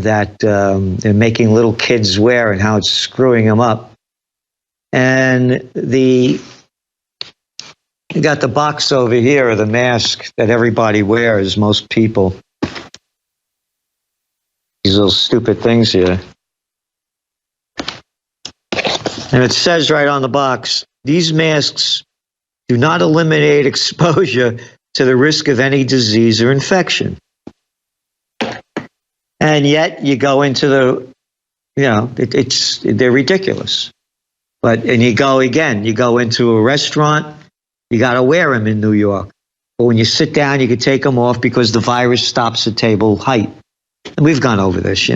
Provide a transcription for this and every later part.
that they're making little kids wear and how it's screwing them up. And you got the box over here of the mask that everybody wears, most people. These little stupid things here. And it says right on the box, these masks do not eliminate exposure to the risk of any disease or infection. And yet you go into they're ridiculous. And you go into a restaurant, you got to wear them in New York. But when you sit down, you can take them off because the virus stops at table height. And we've gone over this,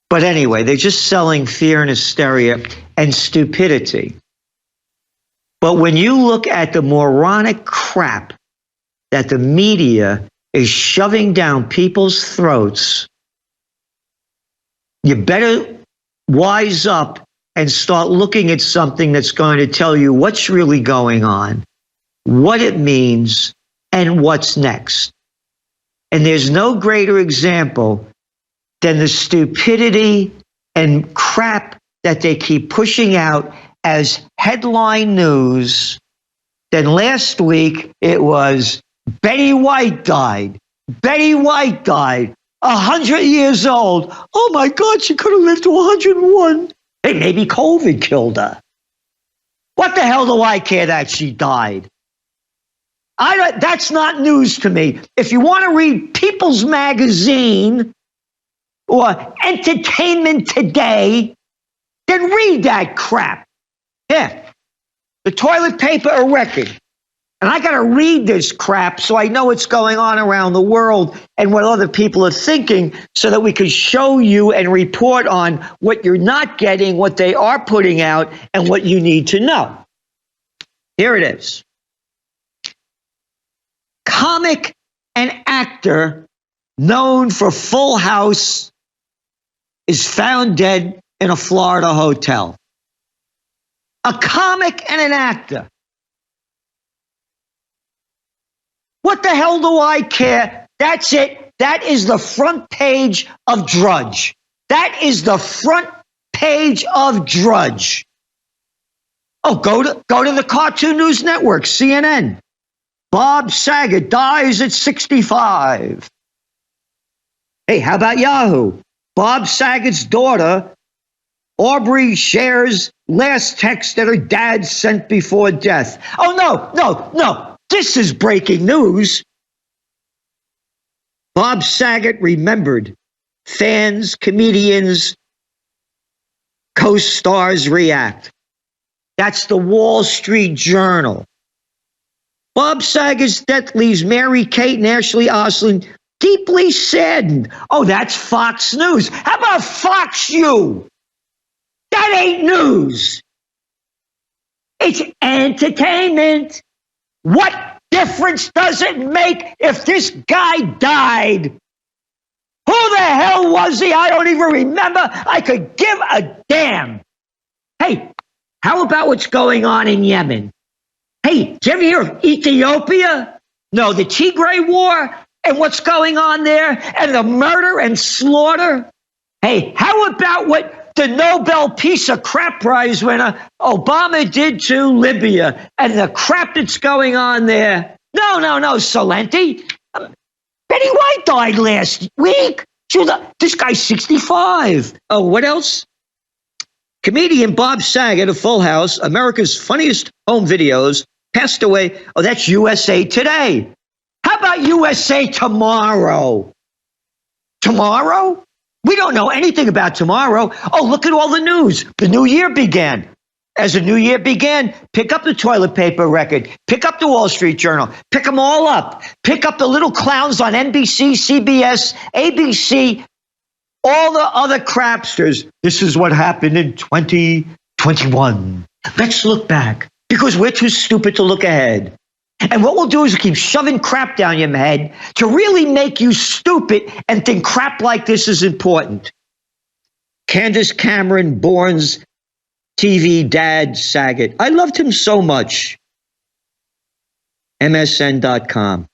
But anyway, they're just selling fear and hysteria and stupidity. But when you look at the moronic crap that the media is shoving down people's throats, you better wise up and start looking at something that's going to tell you what's really going on, what it means, and what's next. And there's no greater example than the stupidity and crap that they keep pushing out as headline news. Then last week it was Betty White died. Betty White died. 100 years old. Oh my God, she could have lived to 101. Hey, maybe COVID killed her. What the hell do I care that she died? That's not news to me. If you want to read People's Magazine or Entertainment Today, then read that crap. Yeah, the toilet paper a record. And I got to read this crap so I know what's going on around the world and what other people are thinking so that we can show you and report on what you're not getting, what they are putting out, and what you need to know. Here it is. Comic and actor known for Full House is found dead in a Florida hotel. A comic and an actor. What the hell do I care? That's it. That is the front page of Drudge. That is the front page of Drudge. Oh, go to the Cartoon News Network, CNN. Bob Saget dies at 65. Hey, how about Yahoo? Bob Saget's daughter, Aubrey, shares last text that her dad sent before death. Oh, no. This is breaking news. Bob Saget remembered. Fans, comedians, co-stars react. That's the Wall Street Journal. Bob Saget's death leaves Mary Kate and Ashley Oslin deeply saddened. Oh, that's Fox News. How about Fox U? That ain't news. It's entertainment. What difference does it make if this guy died? Who the hell was he? I don't even remember. I could give a damn. Hey, how about what's going on in Yemen? Hey, did you ever hear of Ethiopia? No, the Tigray War and what's going on there and the murder and slaughter? Hey, how about what the Nobel Peace of Crap Prize winner Obama did to Libya and the crap that's going on there? No, Celente. Betty White died last week. This guy's 65. Oh, what else? Comedian Bob Saget of Full House, America's funniest home videos, passed away. Oh, that's USA Today. How about USA Tomorrow? Tomorrow? We don't know anything about tomorrow. Oh, look at all the news. The new year began. As the new year began, pick up the toilet paper record. Pick up the Wall Street Journal. Pick them all up. Pick up the little clowns on NBC, CBS, ABC, all the other crapsters. This is what happened in 2021. Let's look back because we're too stupid to look ahead. And what we'll do is keep shoving crap down your head to really make you stupid and think crap like this is important. Candace Cameron Bourne's TV dad, Saget. I loved him so much. MSN.com.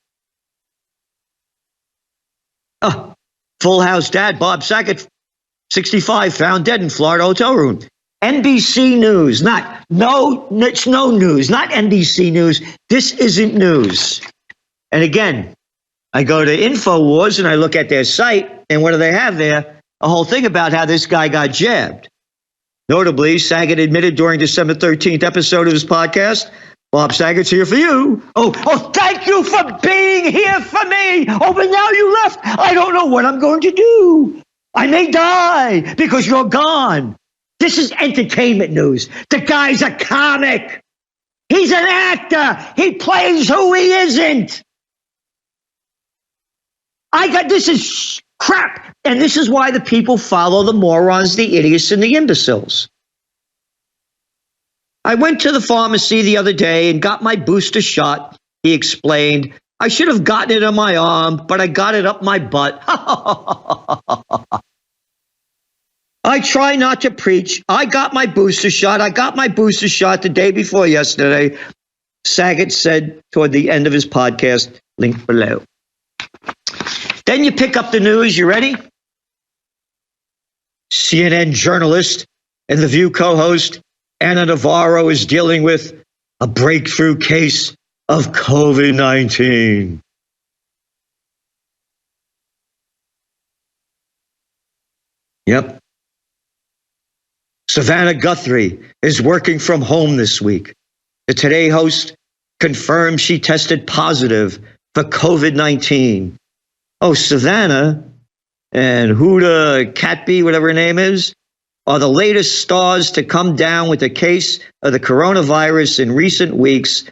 Oh, Full House dad, Bob Saget, 65, found dead in Florida hotel room. NBC News, it's no news, not NBC News. This isn't news. And again, I go to InfoWars and I look at their site, and what do they have there? A whole thing about how this guy got jabbed. Notably, Saget admitted during December 13th episode of his podcast, Bob Saget's here for you. Oh, thank you for being here for me. Oh, but now you left. I don't know what I'm going to do. I may die because you're gone. This is entertainment news. The guy's a comic. He's an actor. He plays who he isn't. This is crap. And this is why the people follow the morons, the idiots, and the imbeciles. I went to the pharmacy the other day and got my booster shot. He explained, I should have gotten it on my arm, but I got it up my butt. I try not to preach. I got my booster shot. The day before yesterday, Saget said toward the end of his podcast, link below. Then you pick up the news. You ready? CNN journalist and The View co-host Ana Navarro is dealing with a breakthrough case of COVID-19. Yep. Savannah Guthrie is working from home this week. The Today host confirmed she tested positive for COVID-19. Oh, Savannah and Huda Catby, whatever her name is, are the latest stars to come down with a case of the coronavirus in recent weeks.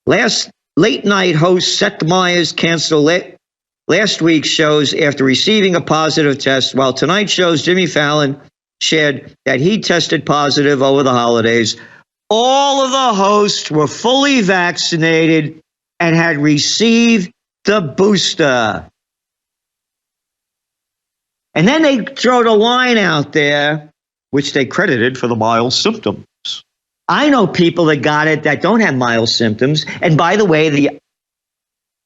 Late night host Seth Meyers canceled last week's shows after receiving a positive test, while Tonight Show's Jimmy Fallon shared that he tested positive over the holidays. All of the hosts were fully vaccinated and had received the booster. And then they throw the line out there, which they credited for the mild symptoms. I know people that got it that don't have mild symptoms. And by the way, the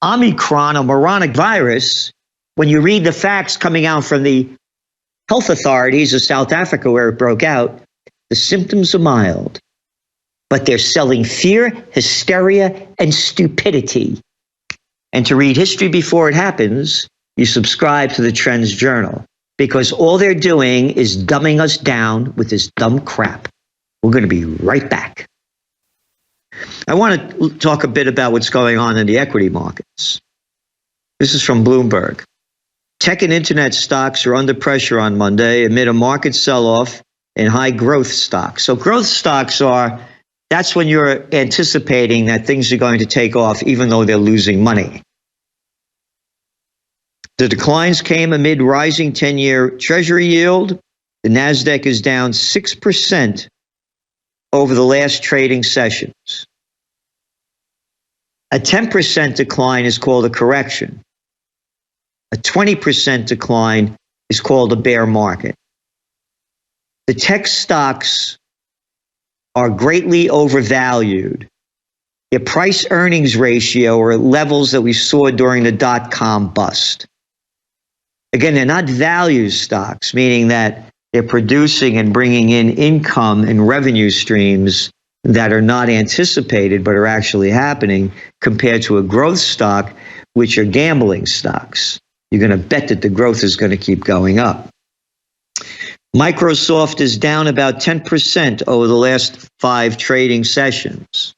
Omicron or moronic virus, when you read the facts coming out from the health authorities of South Africa where it broke out, the symptoms are mild. But they're selling fear, hysteria, and stupidity. And to read history before it happens, you subscribe to the Trends Journal, because all they're doing is dumbing us down with this dumb crap. We're going to be right back. I want to talk a bit about what's going on in the equity markets. This is from Bloomberg. Tech and internet stocks are under pressure on Monday amid a market sell-off in high growth stocks. So growth stocks that's when you're anticipating that things are going to take off, even though they're losing money. The declines came amid rising 10-year Treasury yield. The Nasdaq is down 6% over the last trading sessions. A 10% decline is called a correction. A 20% decline is called a bear market. The tech stocks are greatly overvalued. Their price-earnings ratio are at levels that we saw during the dot-com bust. Again, they're not value stocks, meaning that they're producing and bringing in income and revenue streams that are not anticipated but are actually happening, compared to a growth stock, which are gambling stocks. You're going to bet that the growth is going to keep going up. Microsoft is down about 10% over the last 5 trading sessions.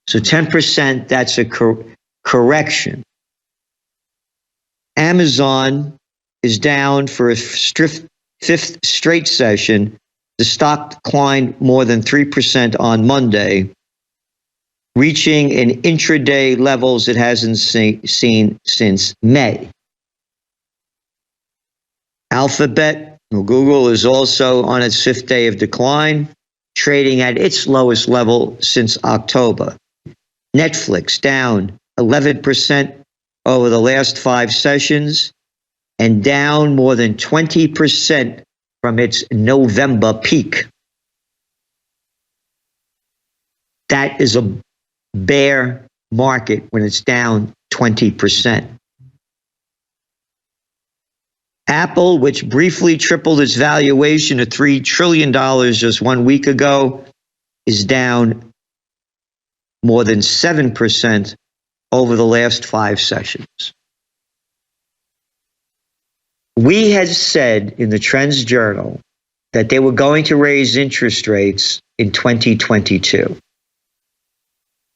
So 10%, that's a correction. Amazon is down for a fifth straight session. The stock declined more than 3% on Monday, reaching an intraday levels it hasn't seen since May. Alphabet, Google, is also on its 5th day of decline, trading at its lowest level since October. Netflix down 11% over the last 5 sessions and down more than 20% from its November peak. That is a bear market when it's down 20%. Apple, which briefly tripled its valuation to $3 trillion just 1 week ago, is down more than 7% over the last 5 sessions. We had said in the Trends Journal that they were going to raise interest rates in 2022.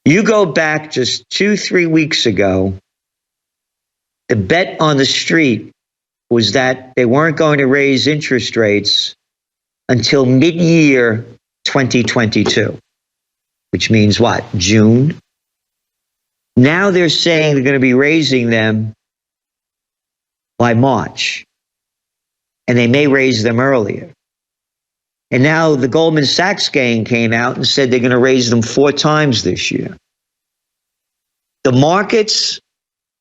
You go back just 2-3 weeks ago, the bet on the street was that they weren't going to raise interest rates until mid-year 2022, which means what? June? Now they're saying they're going to be raising them by March, and they may raise them earlier. And now the Goldman Sachs gang came out and said they're going to raise them 4 times this year. The markets,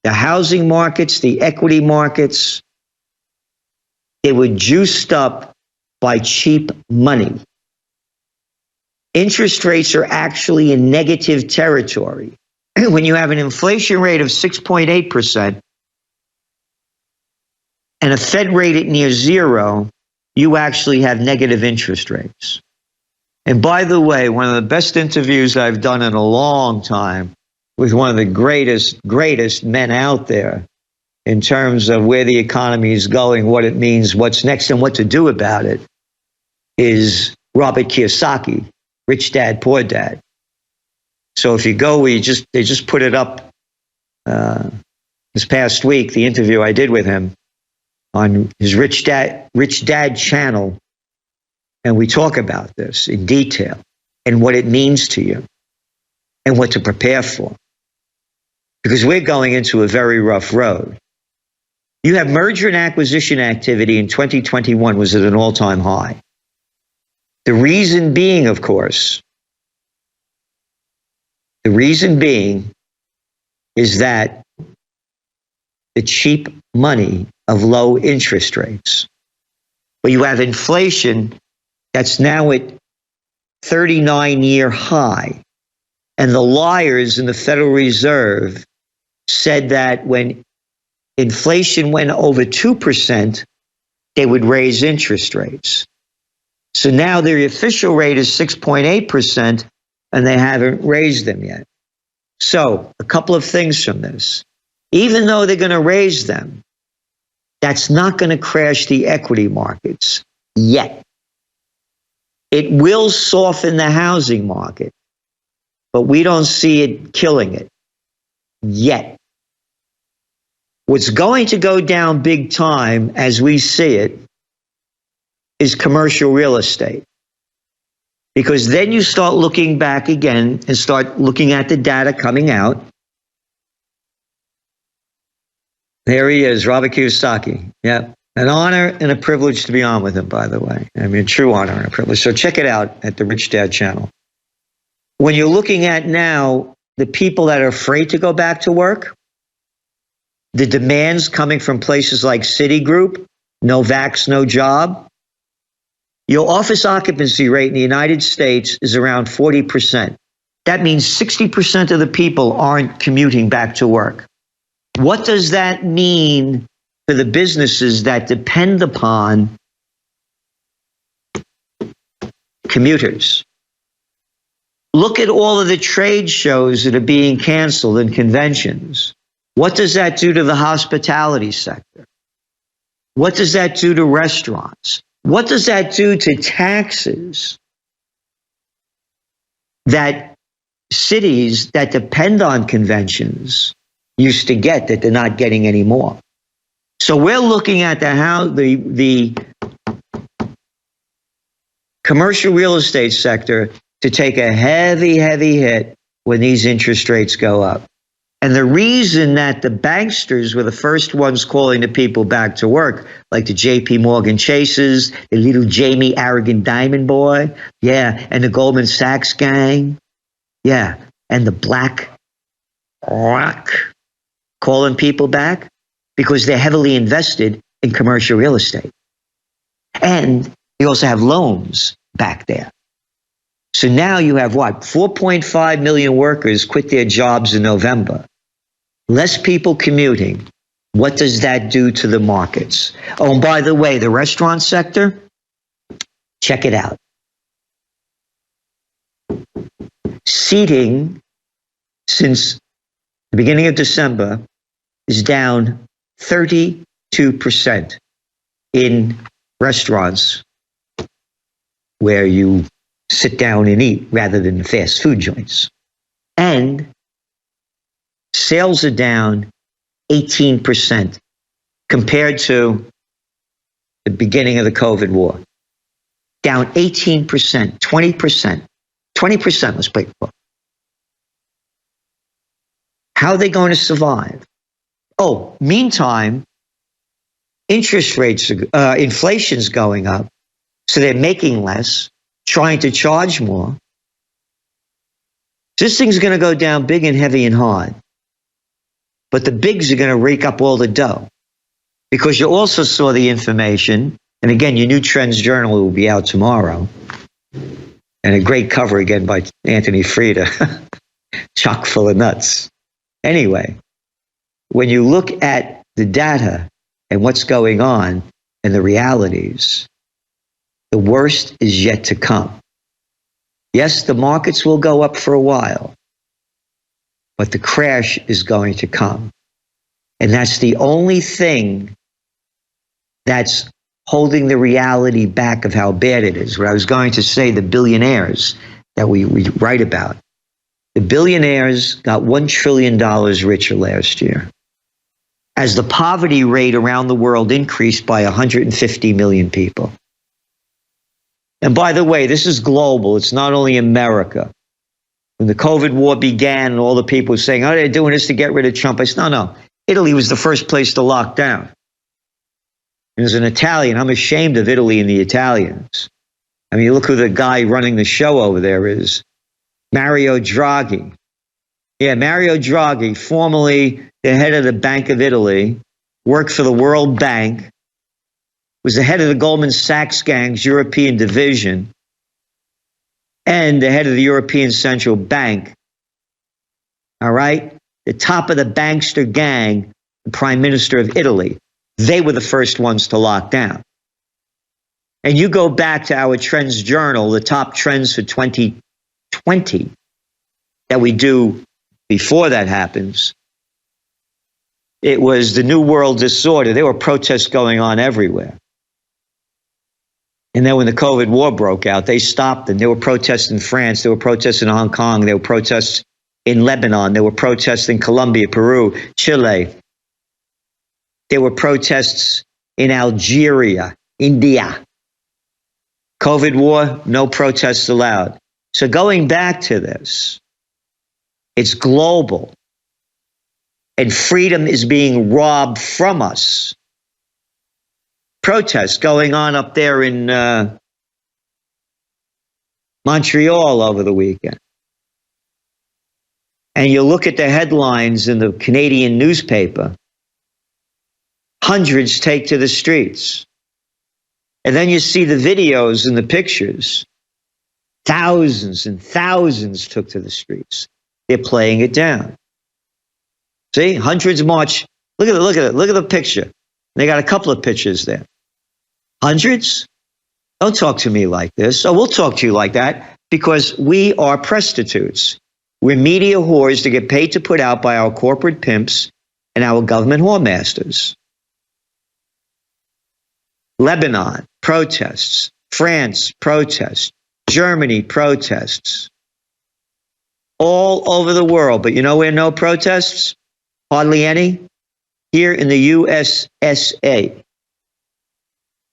the housing markets, the equity markets, they were juiced up by cheap money. Interest rates are actually in negative territory. When you have an inflation rate of 6.8% and a Fed rate at near zero, you actually have negative interest rates. And by the way, one of the best interviews I've done in a long time with one of the greatest men out there in terms of where the economy is going, what it means, what's next, and what to do about it, is Robert Kiyosaki, Rich Dad, Poor Dad. So if you go, they just put it up this past week, the interview I did with him on his Rich Dad channel, and we talk about this in detail and what it means to you and what to prepare for. Because we're going into a very rough road. You have merger and acquisition activity in 2021 was at an all-time high. The reason being, of course, is that the cheap money of low interest rates. But you have inflation that's now at 39-year high. And the liars in the Federal Reserve said that when inflation went over 2%, they would raise interest rates. So now their official rate is 6.8%, and they haven't raised them yet. So a couple of things from this. Even though they're going to raise them, that's not going to crash the equity markets yet. It will soften the housing market, but we don't see it killing it yet. What's going to go down big time, as we see it, is commercial real estate. Because then you start looking back again and start looking at the data coming out. There he is, Robert Kiyosaki. Yeah, an honor and a privilege to be on with him, by the way. I mean, true honor and a privilege. So check it out at the Rich Dad channel. When you're looking at now the people that are afraid to go back to work, the demands coming from places like Citigroup, no vax, no job. Your office occupancy rate in the United States is around 40%. That means 60% of the people aren't commuting back to work. What does that mean for the businesses that depend upon commuters? Look at all of the trade shows that are being canceled and conventions. What does that do to the hospitality sector? What does that do to restaurants? What does that do to taxes that cities that depend on conventions used to get that they're not getting anymore? So we're looking at the commercial real estate sector to take a heavy hit when these interest rates go up. And the reason that the banksters were the first ones calling the people back to work, like the JP Morgan Chases, the little Jamie Arrogant Diamond Boy, yeah, and the Goldman Sachs gang, yeah, and the Black Rock calling people back, because they're heavily invested in commercial real estate. And they also have loans back there. So now you have what? 4.5 million workers quit their jobs in November. Less people commuting. What does that do to the markets? Oh, and by the way, the restaurant sector, check it out. Seating since the beginning of December is down 32% in restaurants where you sit down and eat rather than the fast food joints. And sales are down 18% compared to the beginning of the COVID war. Down 18%, 20%. 20%, let's play for. How are they going to survive? Oh, meantime, interest rates, inflation's going up, so they're making less, trying to charge more. This thing's going to go down big and heavy and hard. But the bigs are going to rake up all the dough. Because you also saw the information, and again, your new Trends Journal will be out tomorrow, and a great cover again by Anthony Frieda, chock full of nuts. Anyway, when you look at the data and what's going on and the realities, the worst is yet to come. Yes, the markets will go up for a while, but the crash is going to come. And that's the only thing that's holding the reality back of how bad it is. What I was going to say, the billionaires that we write about. The billionaires got $1 trillion richer last year, as the poverty rate around the world increased by 150 million people. And by the way, this is global. It's not only America. When the COVID war began and all the people were saying, oh, they're doing this to get rid of Trump, I said, no. Italy was the first place to lock down. And as an Italian, I'm ashamed of Italy and the Italians. I mean, look who the guy running the show over there is. Mario Draghi. Yeah, Mario Draghi, formerly the head of the Bank of Italy, worked for the World Bank, was the head of the Goldman Sachs gang's European division, and the head of the European Central Bank. All right? The top of the bankster gang, the Prime Minister of Italy. They were the first ones to lock down. And you go back to our Trends Journal, the top trends for 2020 that we do before that happens. It was the New World Disorder. There were protests going on everywhere. And then when the COVID war broke out, they stopped them. There were protests in France. There were protests in Hong Kong. There were protests in Lebanon. There were protests in Colombia, Peru, Chile. There were protests in Algeria, India. COVID war, no protests allowed. So going back to this, it's global. And freedom is being robbed from us. Protests going on up there in Montreal over the weekend. And you look at the headlines in the Canadian newspaper, hundreds take to the streets. And then you see the videos and the pictures. Thousands and thousands took to the streets. They're playing it down. See, hundreds march. Look at it. Look at the picture. They got a couple of pictures there. Hundreds? Don't talk to me like this. Oh, we'll talk to you like that because we are prostitutes. We're media whores to get paid to put out by our corporate pimps and our government whoremasters. Lebanon, protests. France, protests. Germany, protests. All over the world. But you know where no protests? Hardly any. Here in the USSA.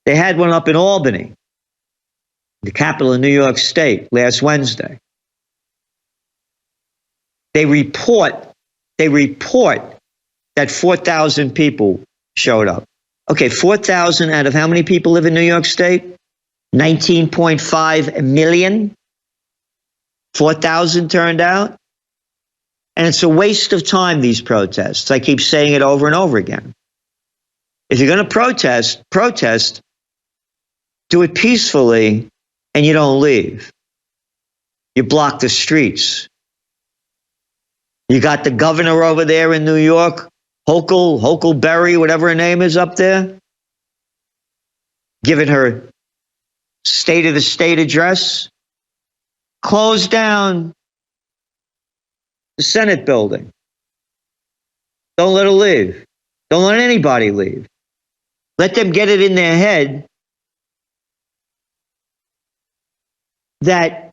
They had one up in Albany, the capital of New York State, last Wednesday. They report that 4,000 people showed up. Okay, 4,000 out of how many people live in New York State? 19.5 million. 4,000 turned out. And it's a waste of time, these protests. I keep saying it over and over again. If you're going to protest, do it peacefully and you don't leave. You block the streets. You got the governor over there in New York Hokelberry, whatever her name is up there, giving her State of the State address, closed down the Senate building. Don't let her leave. Don't let anybody leave. Let them get it in their head that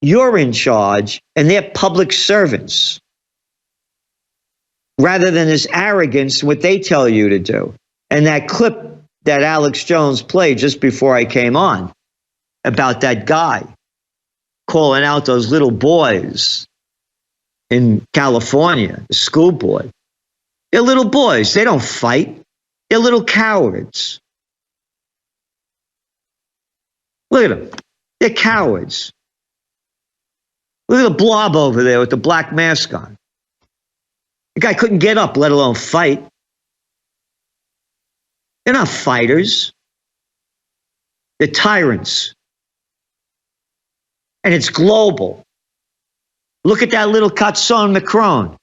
you're in charge and they're public servants, rather than this arrogance, what they tell you to do. And that clip that Alex Jones played just before I came on about that guy calling out those little boys in California, the school board. They're little boys. They don't fight. They're little cowards. Look at them. They're cowards. Look at the blob over there with the black mask on. The guy couldn't get up, let alone fight. They're not fighters. They're tyrants. And it's global. Look at that little Catson Macron.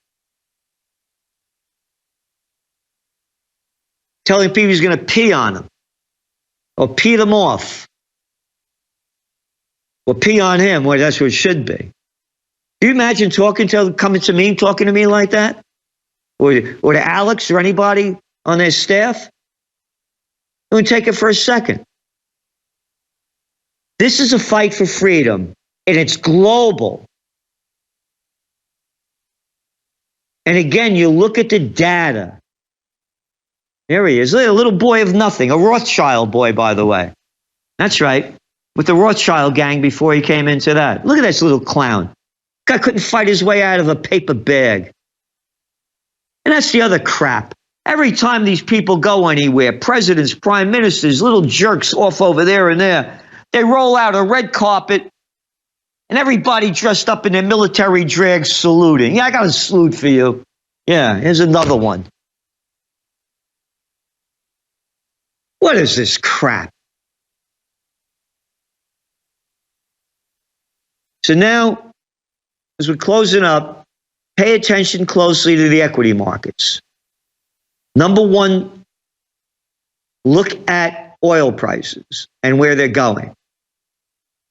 Telling people he's going to pee on them. Or pee them off. Or pee on him, well, that's what it should be. Do you imagine coming to me, talking to me like that? Or to Alex or anybody on their staff? It would take it for a second. This is a fight for freedom, and it's global. And again, you look at the data. There he is, a little boy of nothing, a Rothschild boy, by the way. That's right, with the Rothschild gang before he came into that. Look at this little clown. Guy couldn't fight his way out of a paper bag. And that's the other crap. Every time these people go anywhere, presidents, prime ministers, little jerks off over there and there, they roll out a red carpet and everybody dressed up in their military drag saluting. Yeah, I got a salute for you. Yeah, here's another one. What is this crap? So now, as we're closing up, pay attention closely to the equity markets. Number one, look at oil prices and where they're going.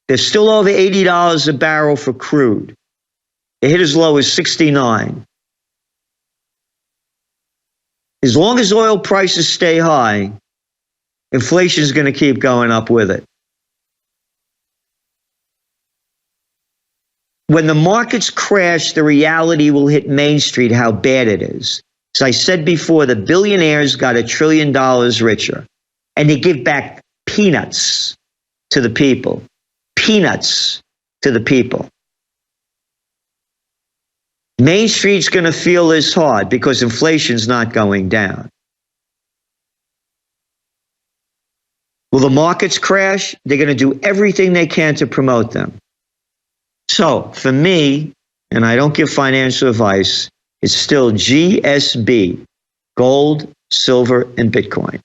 They're still over $80 a barrel for crude. It hit as low as 69. As long as oil prices stay high, inflation is going to keep going up with it. When the markets crash, the reality will hit Main Street how bad it is. As I said before, the billionaires got $1 trillion richer, and they give back peanuts to the people. Peanuts to the people. Main Street's going to feel this hard because inflation's not going down. Will the markets crash? They're going to do everything they can to promote them. So, for me, and I don't give financial advice, it's still GSB, gold, silver, and Bitcoin,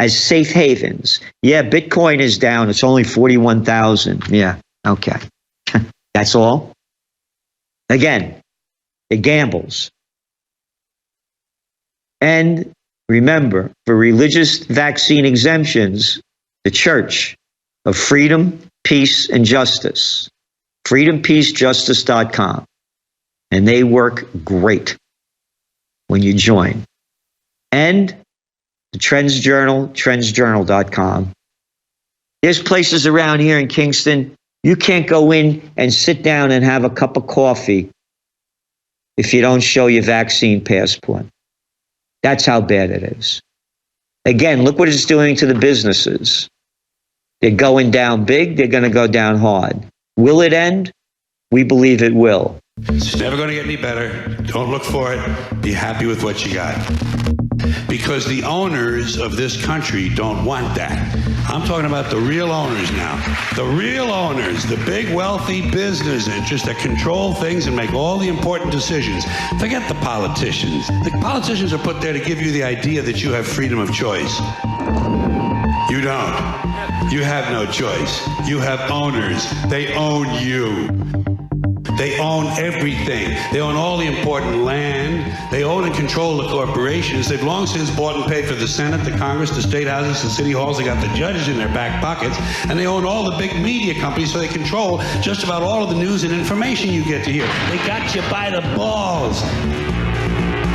as safe havens. Yeah, Bitcoin is down. It's only 41,000. Yeah, okay. That's all. Again, it gambles. And remember, for religious vaccine exemptions, the Church of Freedom, Peace, and Justice, freedompeacejustice.com. And they work great when you join. And the Trends Journal, trendsjournal.com. There's places around here in Kingston, you can't go in and sit down and have a cup of coffee if you don't show your vaccine passport. That's how bad it is. Again, look what it's doing to the businesses. They're going down big, they're going to go down hard. Will it end? We believe it will. It's never going to get any better. Don't look for it. Be happy with what you got. Because the owners of this country don't want that. I'm talking about the real owners now. The real owners, the big wealthy business interests that control things and make all the important decisions. Forget the politicians. The politicians are put there to give you the idea that you have freedom of choice. You don't. You have no choice. You have owners. They own you. They own everything. They own all the important land. They own and control the corporations. They've long since bought and paid for the Senate, the Congress, the state houses, the city halls. They got the judges in their back pockets. And they own all the big media companies, so they control just about all of the news and information you get to hear. They got you by the balls.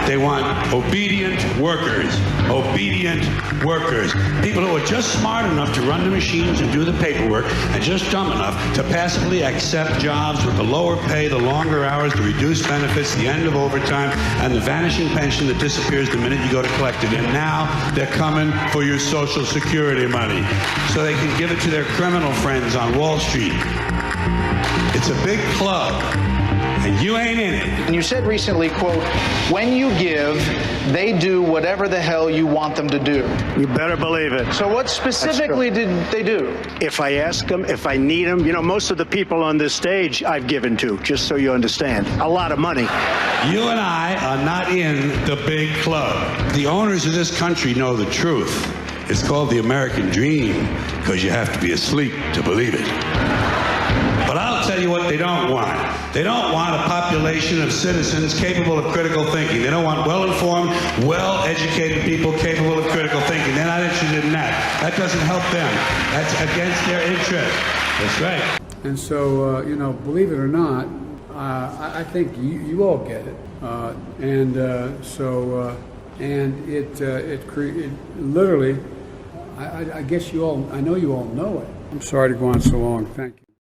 They want obedient workers. Obedient workers. People who are just smart enough to run the machines and do the paperwork, and just dumb enough to passively accept jobs with the lower pay, the longer hours, the reduced benefits, the end of overtime, and the vanishing pension that disappears the minute you go to collect it. And now they're coming for your Social Security money so they can give it to their criminal friends on Wall Street. It's a big club. And you ain't in it. And you said recently, quote, when you give, they do whatever the hell you want them to do. You better believe it. So what specifically did they do? If I ask them, if I need them, you know, most of the people on this stage I've given to, just so you understand, a lot of money. You and I are not in the big club. The owners of this country know the truth. It's called the American dream because you have to be asleep to believe it. But I'll tell you what they don't want. They don't want a population of citizens capable of critical thinking. They don't want well-informed, well-educated people capable of critical thinking. They're not interested in that. That doesn't help them. That's against their interest. That's right. And so, you know, believe it or not, I think you all get it. And it literally, I guess you all, I know you all know it. I'm sorry to go on so long. Thank you.